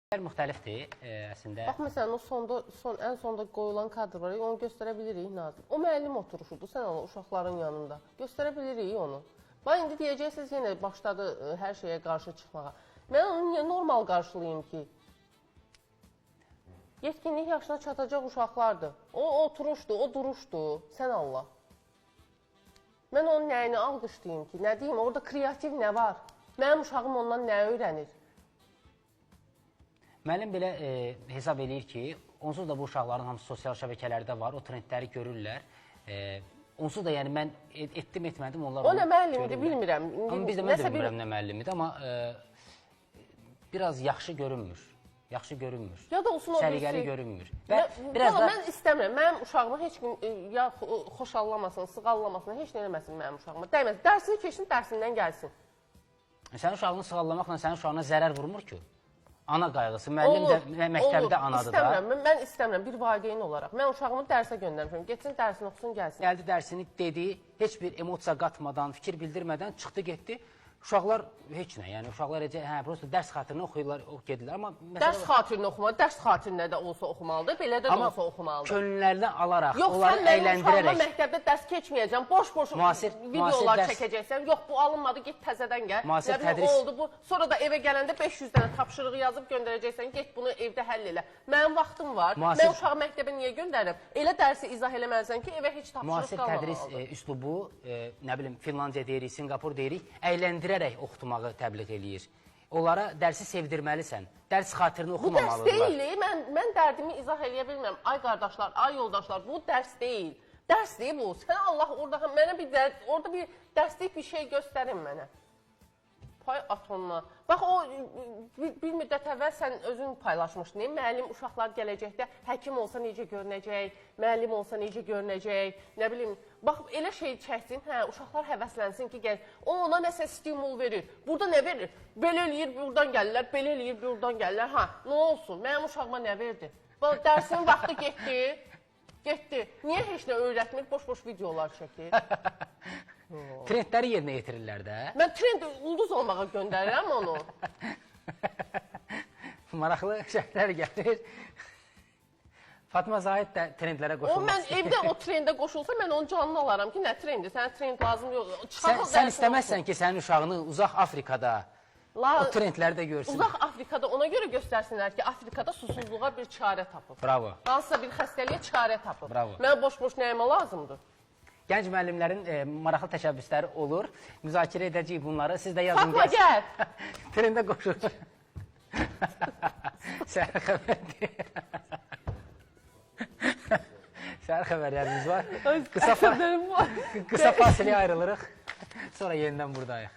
Müxtəlifdir əslində. Bax, məsələn, o ən sonda qoyulan kadr var, onu göstərə bilirik, Nazım. O müəllim oturuşudur, sən onu uşaqların yanında. Göstərə bilirik onu. Bax, indi deyəcəksiniz, yenə başladı hər şeyə qarşı çıxmağa. Mən onu niyə normal qarşılayayım ki? Yetkinlik yaşına çatacaq uşaqlardır. O oturuşdur, o duruşdur, sən Allah. Mən onun nəyini alqışlayayım ki? Nə deyim, orada kreativ nə var? Mənim uşağım ondan nə öyrənir? Müəllim belə hesab eləyir ki, onsuz da bu uşaqların hamısı sosial şəbəkələrdə var, o trendləri görürlər. Onsuz da yəni mən etdim, etmədim, onlar o nə müəllimdir, bilmirəm. Amma biz də mən də bilmirəm nə müəllimdir, amma biraz yaxşı görünmür. Yaxşı görünmür. Ya da olsun o səliqəli görünmür. Mən istəmirəm, mənim uşağımı heç kim ya xoşallamasın, sığallamasın, heç nə eləməsin mənim uşağıma. Dəyməsin, dərsini keçsin, dərsindən gəlsin. Sənin uşağını sığallamaqla sənin uşağına zərər vurmur ki? Ana qayğısı, müəllim də məktəbdə anadır da. Mən istəmirəm, bir valideyn olaraq. Mən uşağımı dərsə göndərmişəm, getsin dərsini oxusun, gəlsin. Gəldi dərsini dedi, heç bir emosiya qatmadan, fikir bildirmədən çıxdı, getdi. Uşaqlar heç nə, yəni uşaqlar prosta dərs xatirinə oxuyurlar, gedirlər. Dərs xatirinə oxumalı, dərs xatirinə də olsa oxumalıdır, belə də olsa oxumalıdır. Amma könüllərdən alaraq, onları əyləndirərək... Yox, sən mənim uşağıma məktəbdə dərs keçməyəcəm, boş-boş videolar çəkəcəksən. Yox, bu alınmadı, get təzədən gəl. Müasir tədris... Sonra da evə gələndə 500 dənə tapşırığı yazıb göndərəcəksən, get bunu evdə həll elə. Mənim vaxtım var, mən uşağı məktəbə niyə göndərirəm? Elə dərsi izah eləməlisən ki, evə heç tapşırıq qalmamalıdır. Müasir tədris üslubu, nə bilim, Finlandiya deyirik, Singapur deyirik, əyləndirərək oxutmağı təbliğ eləyir. Onlara dərsi sevdirməlisən. Dərs xatirinə oxumamalıdırlar. Bu dərs deyil, mən dərdimi izah eləyə bilmirəm. Ay qardaşlar, ay yoldaşlar, bu dərs deyil. Dərs deyil bu. Sən Allah orada bir dərslik bir şey göstərin mənə. Pay atonuna. Bax, bir müddət əvvəl sən özün paylaşmışdın. Müəllim uşaqlar gələcəkdə həkim olsa necə görünəcək, müəllim olsa necə görünəcək, nə bilim. Bax, elə şey çəksin, uşaqlar həvəslənsin ki, o ona nəsə stimul verir. Burada nə verir? Belə eləyir, buradan gəlirlər, belə eləyir, buradan gəlirlər. Nə olsun? Mənim uşağıma nə verdi? Dərsin vaxtı getdi. Niyə heç nə öyrətmir, boş-boş videolar çəkir? Trendləri yerinə yetirirlər də. Mən trend ulduz olmağa göndərirəm onu. Maraqlı şeylər gəlir. Fatma Zahid də trendlərə qoşulmaq istəyir. Mən evdə o trendə qoşulsa, mən onu canlı alaram ki, nə trendi? Sənə trend lazım yox. Sən istəməzsən ki, sənin uşağını uzaq Afrikada o trendləri də görsün. Uzaq Afrikada ona görə göstərsinlər ki, Afrikada susuzluğa bir çarə tapıb. Bravo. Hansısa bir xəstəliyə çarə tapıb. Bravo. Mənə boş-boş nəyimə lazımdır? Gənc müəllimlərin maraqlı təşəbbüsləri olur. Müzakirə edəcəyik bunları. Siz də yazın. Fatma, gəl! Trendə qoşulur. Səhər xəbərdir. Səhər xəbərlərimiz var. Qısa fasiləyə ayrılırıq. Sonra yenidən buradayıq.